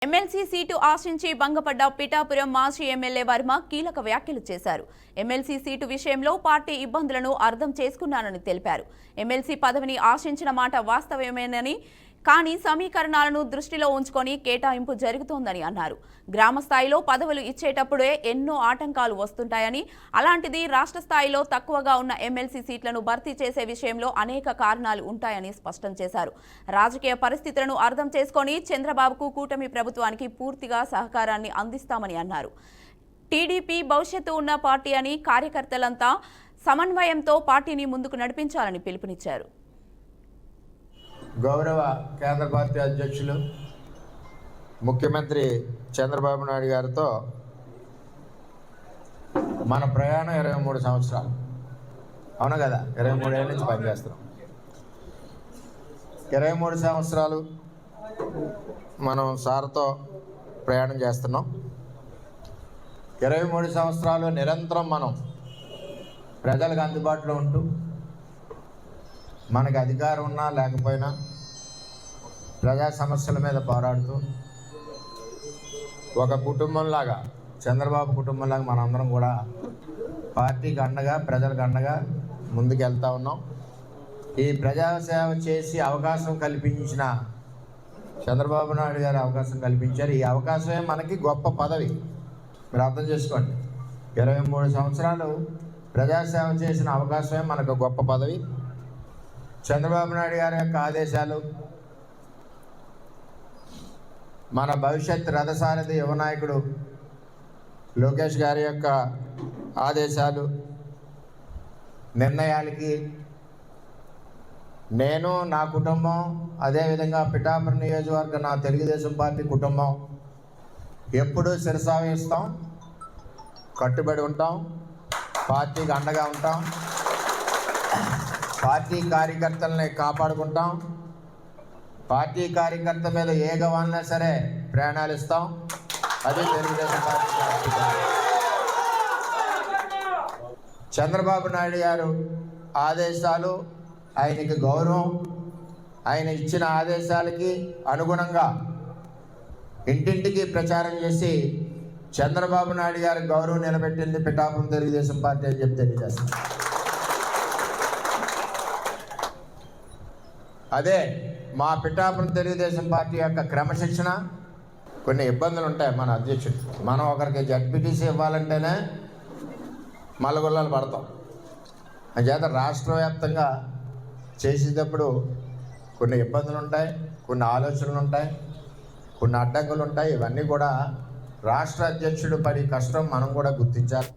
MLC seat ఆశించి భంగపడ్డ పిఠాపురం మాజీ MLA Varma కీలక వ్యాఖ్యలు చేశారు. ఎమ్మెల్సీ సీటు విషయంలో పార్టీ ఇబ్బందులను అర్థం చేసుకున్నానని తెలిపారు. ఎమ్మెల్సీ పదవిని ఆశించిన మాట వాస్తవమేనని, కానీ సమీకరణాలను దృష్టిలో ఉంచుకొని కేటాయింపు జరుగుతోందని అన్నారు. గ్రామ స్థాయిలో పదవులు ఇచ్చేటప్పుడే ఎన్నో ఆటంకాలు వస్తుంటాయని, అలాంటిది రాష్ట్ర స్థాయిలో తక్కువగా ఉన్న ఎమ్మెల్సీ సీట్లను భర్తీ చేసే విషయంలో అనేక కారణాలు ఉంటాయని స్పష్టం చేశారు. రాజకీయ పరిస్థితులను అర్థం చేసుకొని చంద్రబాబుకు కూటమి ప్రభుత్వానికి పూర్తిగా సహకారాన్ని అందిస్తామని అన్నారు. టీడీపీ భవిష్యత్తు ఉన్న పార్టీ అని, కార్యకర్తలంతా సమన్వయంతో పార్టీని ముందుకు నడిపించాలని పిలుపునిచ్చారు. గౌరవ కేంద్ర పార్టీ అధ్యక్షులు ముఖ్యమంత్రి చంద్రబాబు నాయుడు గారితో మన ప్రయాణం 23 సంవత్సరాలు అవును కదా. 23 ఏళ్ళ నుంచి పనిచేస్తున్నాం. 23 సంవత్సరాలు మనం సార్తో ప్రయాణం చేస్తున్నాం. 23 సంవత్సరాలు నిరంతరం మనం ప్రజలకు అందుబాటులో ఉంటూ, మనకు అధికారం ఉన్నా లేకపోయినా ప్రజా సమస్యల మీద పోరాడుతూ, ఒక కుటుంబంలాగా, చంద్రబాబు కుటుంబంలాగా మనందరం కూడా పార్టీకి అండగా, ప్రజలకు అండగా ముందుకు వెళ్తూ ఉన్నాం. ఈ ప్రజాసేవ చేసి అవకాశం కల్పించిన చంద్రబాబు నాయుడు గారు అవకాశం కల్పించారు. ఈ అవకాశమే మనకి గొప్ప పదవి. మీరు అర్థం చేసుకోండి. 23 సంవత్సరాలు ప్రజాసేవ చేసిన అవకాశమే మనకు గొప్ప పదవి. చంద్రబాబు నాయుడు గారి యొక్క ఆదేశాలు, మన భవిష్యత్ రథసారథి యువ నాయకుడు లోకేష్ గారి యొక్క ఆదేశాలు, నిర్ణయాలకి నేను, నా కుటుంబం, అదేవిధంగా పిఠాపురం నియోజకవర్గ నా తెలుగుదేశం పార్టీ కుటుంబం ఎప్పుడూ శిరసావహిస్తాం, కట్టుబడి ఉంటాం, పార్టీకి అండగా ఉంటాం, పార్టీ కార్యకర్తలని కాపాడుకుంటాం, పార్టీ కార్యకర్త మీద ఏ గవాలన్నా సరే ప్రాణాలు ఇస్తాం. అది తెలుగుదేశం పార్టీ. చంద్రబాబు నాయుడు గారు ఆదేశాలు, ఆయనకి గౌరవం, ఆయన ఇచ్చిన ఆదేశాలకి అనుగుణంగా ఇంటింటికి ప్రచారం చేసి చంద్రబాబు నాయుడు గారి గౌరవం నిలబెట్టింది పిఠాపురం తెలుగుదేశం పార్టీ అని చెప్పి తెలియజేస్తాం. అదే మా పిఠాపురం తెలుగుదేశం పార్టీ యొక్క క్రమశిక్షణ. కొన్ని ఇబ్బందులు ఉంటాయి మన అధ్యక్షుడు. మనం ఒకరికి జడ్పీటీసీ ఇవ్వాలంటేనే మల్లగొల్లాలు పడతాం. అంచేత రాష్ట్ర వ్యాప్తంగా చేసేటప్పుడు కొన్ని ఇబ్బందులు ఉంటాయి, కొన్ని ఆలోచనలు ఉంటాయి, కొన్ని అడ్డంకులు ఉంటాయి. ఇవన్నీ కూడా రాష్ట్ర అధ్యక్షుడు పడి కష్టం మనం కూడా గుర్తించాలి.